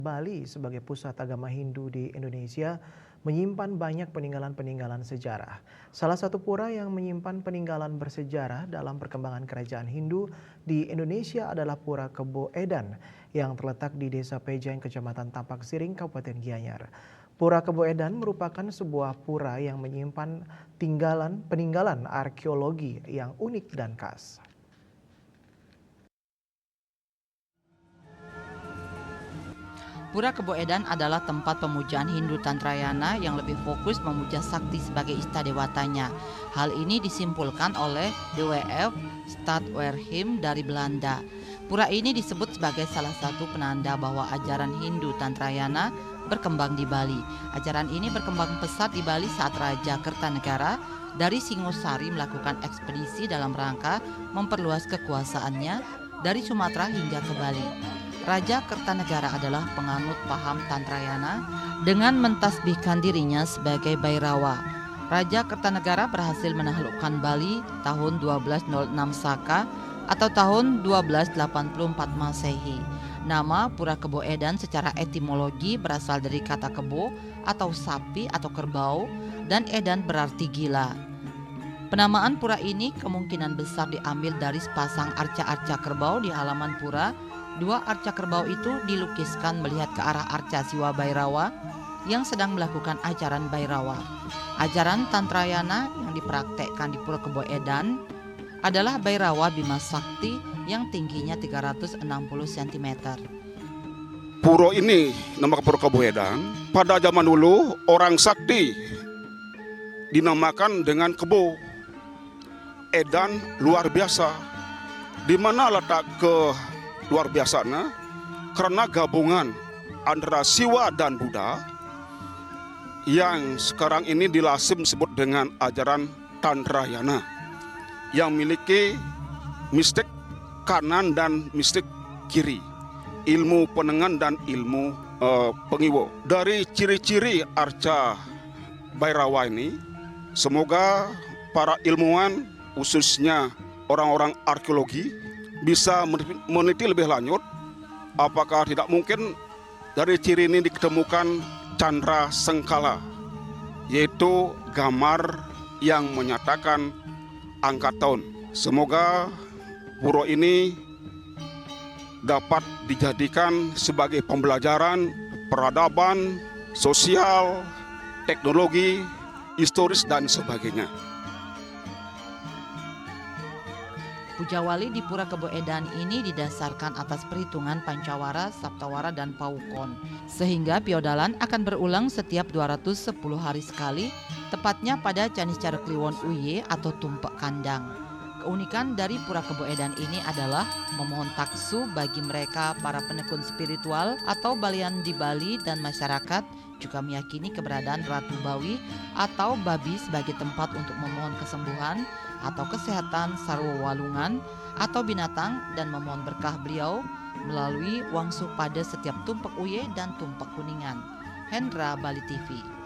Bali sebagai pusat agama Hindu di Indonesia menyimpan banyak peninggalan-peninggalan sejarah. Salah satu pura yang menyimpan peninggalan bersejarah dalam perkembangan kerajaan Hindu di Indonesia adalah Pura Kebo Edan yang terletak di Desa Pejang, Kecamatan Tampak Siring, Kabupaten Gianyar. Pura Kebo Edan merupakan sebuah pura yang menyimpan peninggalan arkeologi yang unik dan khas. Pura Kebo Edan adalah tempat pemujaan Hindu Tantrayana yang lebih fokus memuja sakti sebagai istadewatanya. Hal ini disimpulkan oleh DWF Stadwerhim dari Belanda. Pura ini disebut sebagai salah satu penanda bahwa ajaran Hindu Tantrayana berkembang di Bali. Ajaran ini berkembang pesat di Bali saat Raja Kertanegara dari Singosari melakukan ekspedisi dalam rangka memperluas kekuasaannya dari Sumatera hingga ke Bali. Raja Kertanegara adalah penganut paham Tantrayana dengan mentasbihkan dirinya sebagai Bhairawa. Raja Kertanegara berhasil menaklukkan Bali tahun 1206 Saka atau tahun 1284 Masehi. Nama Pura Kebo Edan secara etimologi berasal dari kata kebo atau sapi atau kerbau dan edan berarti gila. Penamaan pura ini kemungkinan besar diambil dari sepasang arca-arca kerbau di halaman pura. Dua arca kerbau itu dilukiskan melihat ke arah arca Siwa Bhairawa yang sedang melakukan ajaran Bhairawa. Ajaran Tantrayana yang dipraktekkan di Pura Kebo Edan adalah Bhairawa Bima Sakti yang tingginya 360 cm. Pura ini, nama Pura Kebo Edan, pada zaman dulu orang sakti dinamakan dengan kebo. Edan luar biasa. Di mana letak ke luar biasanya? Karena gabungan antara Siwa dan Buddha yang sekarang ini dilasim disebut dengan ajaran Tantrayana yang memiliki mistik kanan dan mistik kiri, ilmu penengan dan ilmu pengiwo. Dari ciri-ciri arca Bhairawa ini, semoga para ilmuwan khususnya orang-orang arkeologi bisa meneliti lebih lanjut apakah tidak mungkin dari ciri ini ditemukan candra sengkala, yaitu gambar yang menyatakan angka tahun. Semoga pura ini dapat dijadikan sebagai pembelajaran peradaban, sosial, teknologi, historis dan sebagainya. Pujawali di Pura Kebo Edan ini didasarkan atas perhitungan Pancawara, Saptawara, dan Paukon. Sehingga piodalan akan berulang setiap 210 hari sekali, tepatnya pada Caniscara Kliwon Uye atau Tumpek Kandang. Keunikan dari Pura Kebo Edan ini adalah memohon taksu bagi mereka para penekun spiritual atau balian di Bali dan masyarakat juga meyakini keberadaan Ratu Bawi atau babi sebagai tempat untuk memohon kesembuhan atau kesehatan sarwa walungan atau binatang dan memohon berkah beliau melalui wangsu pada setiap Tumpek Uye dan Tumpek Kuningan. Hendra, Bali TV.